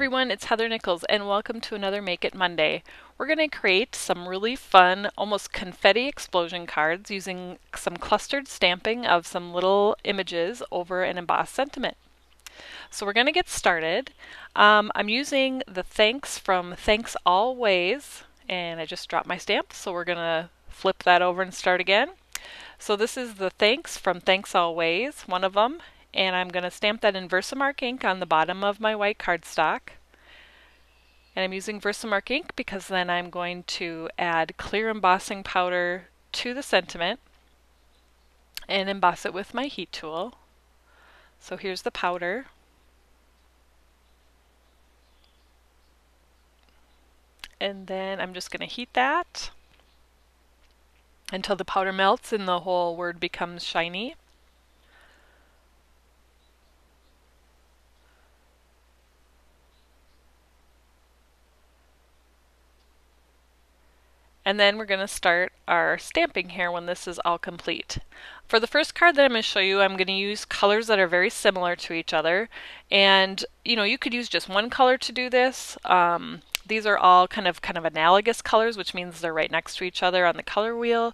everyone, it's Heather Nichols and welcome to another Make It Monday. We're going to create some really fun, almost confetti explosion cards using some clustered stamping of some little images over an embossed sentiment. So we're going to get started. I'm using the thanks from Thanks Always, and I just dropped my stamp, so we're going to flip that over and start again. So this is the thanks from Thanks Always, one of them, and I'm going to stamp that in Versamark ink on the bottom of my white cardstock. And I'm using Versamark ink because then I'm going to add clear embossing powder to the sentiment and emboss it with my heat tool. So here's the powder. And then I'm just going to heat that until the powder melts and the whole word becomes shiny. And then we're going to start our stamping here when this is all complete. For the first card that I'm going to show you, I'm going to use colors that are very similar to each other. And you could use just one color to do this. These are all kind of analogous colors, which means they're right next to each other on the color wheel.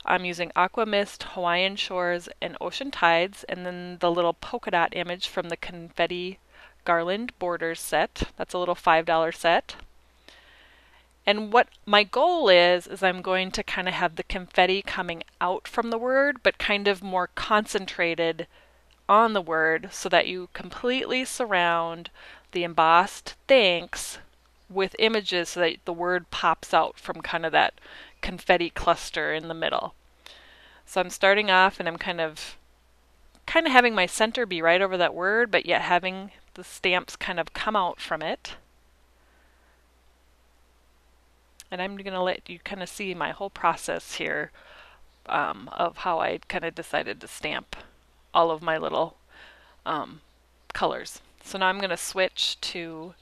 I'm using Aqua Mist, Hawaiian Shores, and Ocean Tides, and then the little polka dot image from the Confetti Garland Borders set. That's a little $5 set. And what my goal is I'm going to kind of have the confetti coming out from the word, but kind of more concentrated on the word so that you completely surround the embossed thanks with images so that the word pops out from kind of that confetti cluster in the middle. So I'm starting off and I'm kind of having my center be right over that word, but yet having the stamps kind of come out from it. And I'm going to let you kind of see my whole process here of how I kind of decided to stamp all of my little colors. So now I'm going to switch to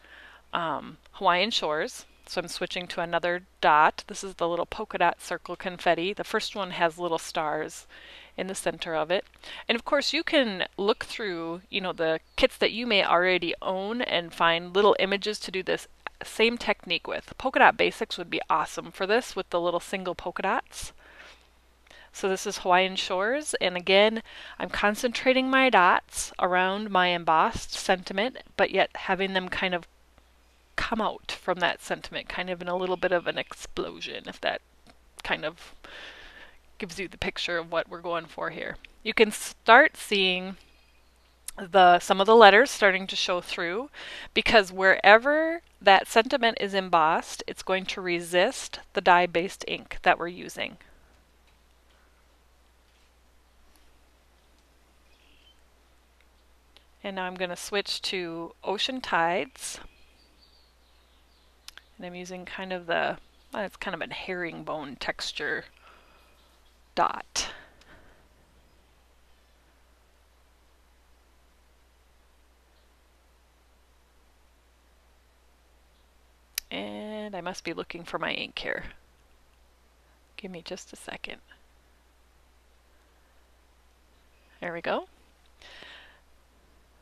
Hawaiian Shores. So I'm switching to another dot. This is the little polka dot circle confetti. The first one has little stars in the center of it. And of course you can look through, the kits that you may already own and find little images to do this same technique with. Polka Dot Basics would be awesome for this with the little single polka dots. So this is Hawaiian Shores, and again I'm concentrating my dots around my embossed sentiment, but yet having them kind of come out from that sentiment, kind of in a little bit of an explosion, if that kind of gives you the picture of what we're going for here. You can start seeing some of the letters starting to show through, because wherever that sentiment is embossed, it's going to resist the dye-based ink that we're using. And now I'm going to switch to Ocean Tides. And I'm using kind of it's kind of a herringbone texture dot. And I must be looking for my ink here. Give me just a second. There we go.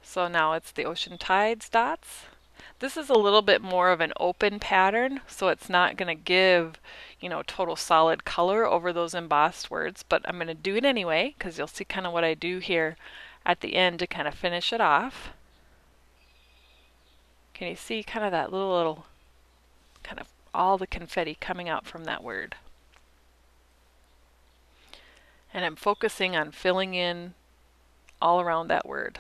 So now it's the Ocean Tides dots. This is a little bit more of an open pattern, so it's not going to give, total solid color over those embossed words, but I'm going to do it anyway because you'll see kind of what I do here at the end to kind of finish it off. Can you see kind of that little kind of all the confetti coming out from that word? And I'm focusing on filling in all around that word.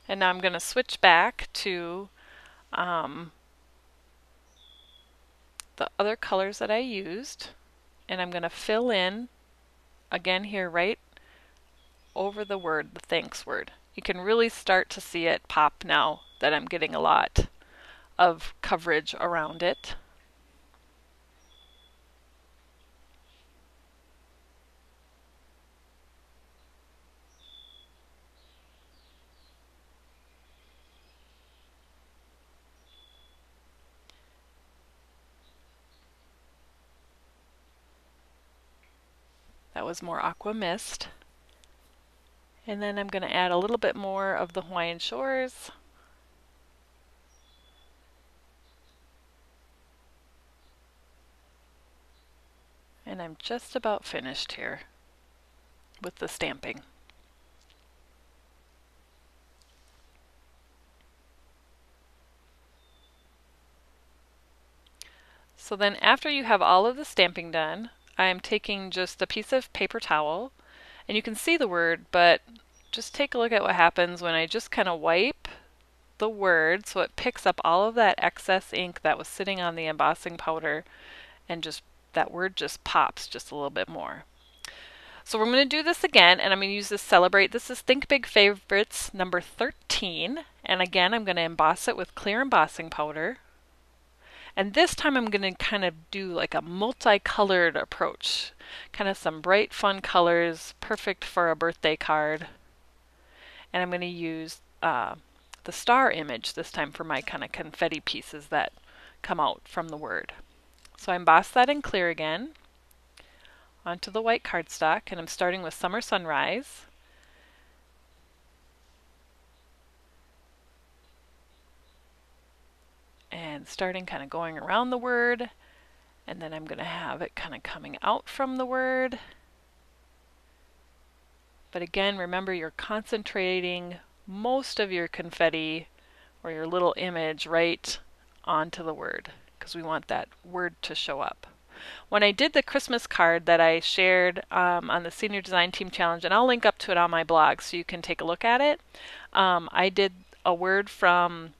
And now I'm going to switch back to the other colors that I used, and I'm going to fill in again here right over the word, the thanks word. You can really start to see it pop now that I'm getting a lot of coverage around it. That was more aqua mist. And then I'm going to add a little bit more of the Hawaiian Shores. And I'm just about finished here with the stamping. So then after you have all of the stamping done, I'm taking just a piece of paper towel, and you can see the word, but just take a look at what happens when I just kind of wipe the word so it picks up all of that excess ink that was sitting on the embossing powder, and just that word just pops just a little bit more. So we're going to do this again, and I'm going to use this Celebrate. This is Think Big Favorites number 13, and again I'm going to emboss it with clear embossing powder. And this time I'm going to kind of do like a multicolored approach. Kind of some bright, fun colors, perfect for a birthday card. And I'm going to use the star image this time for my kind of confetti pieces that come out from the word. So I emboss that in clear again onto the white cardstock, and I'm starting with Summer Sunrise. And starting kind of going around the word, and then I'm going to have it kind of coming out from the word. But again, remember you're concentrating most of your confetti or your little image right onto the word, because we want that word to show up. When I did the Christmas card that I shared on the Senior Design Team Challenge, and I'll link up to it on my blog so you can take a look at it, I did a word from,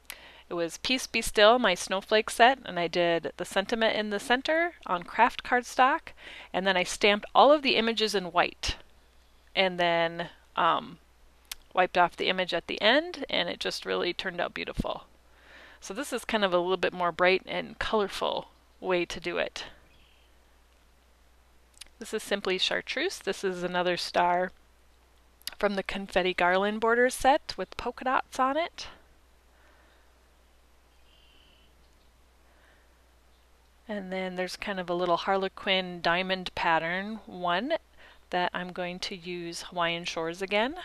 it was Peace Be Still, my snowflake set, and I did the sentiment in the center on craft cardstock, and then I stamped all of the images in white, and then wiped off the image at the end, and it just really turned out beautiful. So this is kind of a little bit more bright and colorful way to do it. This is Simply Chartreuse. This is another star from the Confetti Garland Borders set with polka dots on it. And then there's kind of a little Harlequin diamond pattern one that I'm going to use Hawaiian Shores again.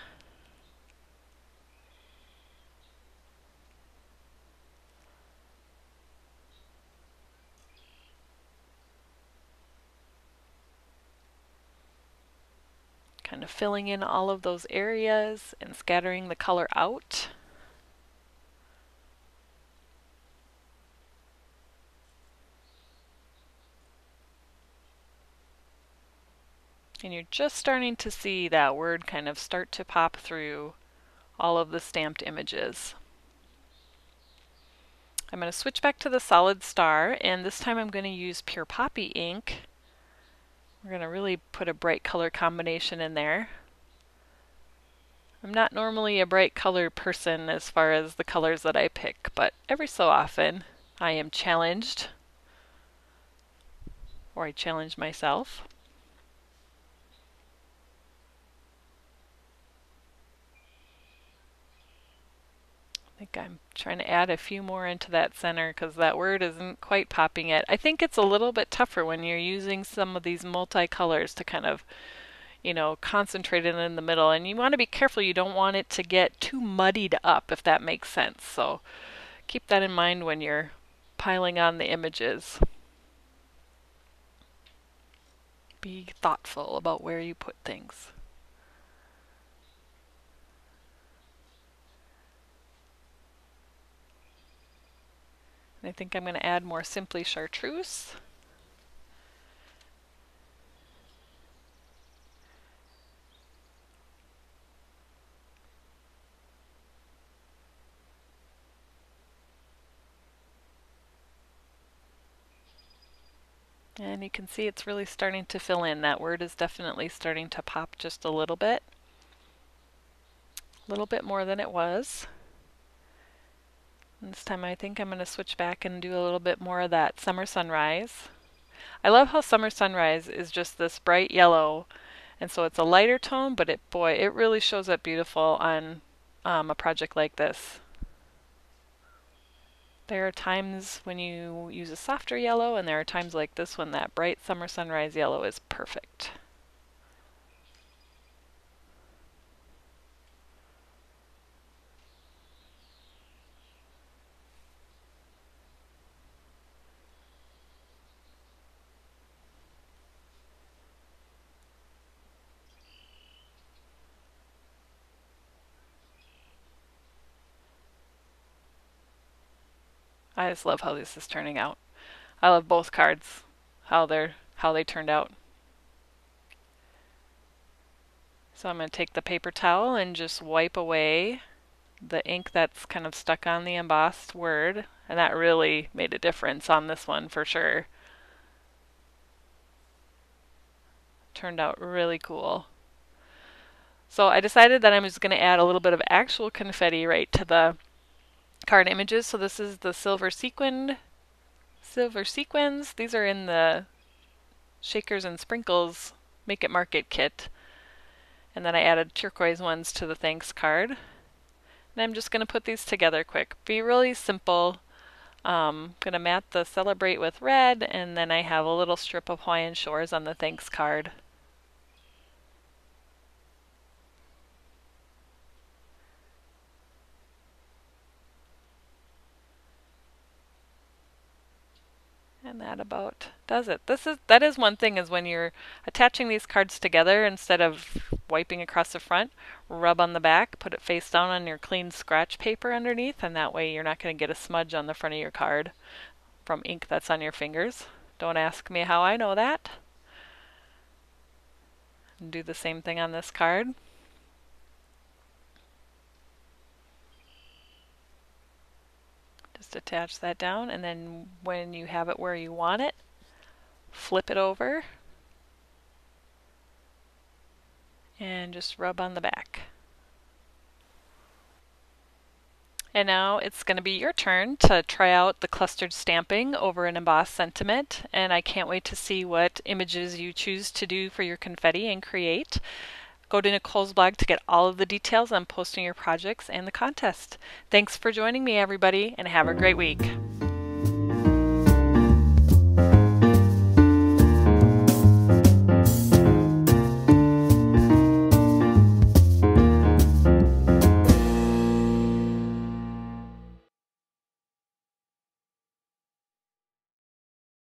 Kind of filling in all of those areas and scattering the color out. And you're just starting to see that word kind of start to pop through all of the stamped images. I'm going to switch back to the solid star, and this time I'm going to use Pure Poppy ink. We're going to really put a bright color combination in there. I'm not normally a bright color person as far as the colors that I pick, but every so often I am challenged, or I challenge myself. I think I'm trying to add a few more into that center because that word isn't quite popping yet. I think it's a little bit tougher when you're using some of these multicolors to kind of, you know, concentrate it in the middle. And you want to be careful, you don't want it to get too muddied up, if that makes sense. So keep that in mind when you're piling on the images. Be thoughtful about where you put things. And I think I'm going to add more Simply Chartreuse. And you can see it's really starting to fill in. That word is definitely starting to pop just a little bit more than it was. And this time I think I'm going to switch back and do a little bit more of that Summer Sunrise. I love how Summer Sunrise is just this bright yellow, and so it's a lighter tone, but it really shows up beautiful on a project like this. There are times when you use a softer yellow, and there are times like this when that bright Summer Sunrise yellow is perfect. I just love how this is turning out. I love both cards, how they turned out. So I'm going to take the paper towel and just wipe away the ink that's kind of stuck on the embossed word, and that really made a difference on this one for sure. Turned out really cool. So I decided that I'm just going to add a little bit of actual confetti right to the card images. So this is the silver sequins. These are in the Shakers and Sprinkles Make It Market kit. And then I added turquoise ones to the thanks card. And I'm just going to put these together quick. Be really simple. Going to mat the Celebrate with red, and then I have a little strip of Hawaiian Shores on the thanks card. And that about does it. That is one thing, is when you're attaching these cards together, instead of wiping across the front, rub on the back, put it face down on your clean scratch paper underneath, and that way you're not going to get a smudge on the front of your card from ink that's on your fingers. Don't ask me how I know that. And do the same thing on this card. Just attach that down, and then when you have it where you want it, flip it over and just rub on the back. And now it's going to be your turn to try out the clustered stamping over an embossed sentiment, and I can't wait to see what images you choose to do for your confetti and create. Go to Nicole's blog to get all of the details on posting your projects and the contest. Thanks for joining me, everybody, and have a great week.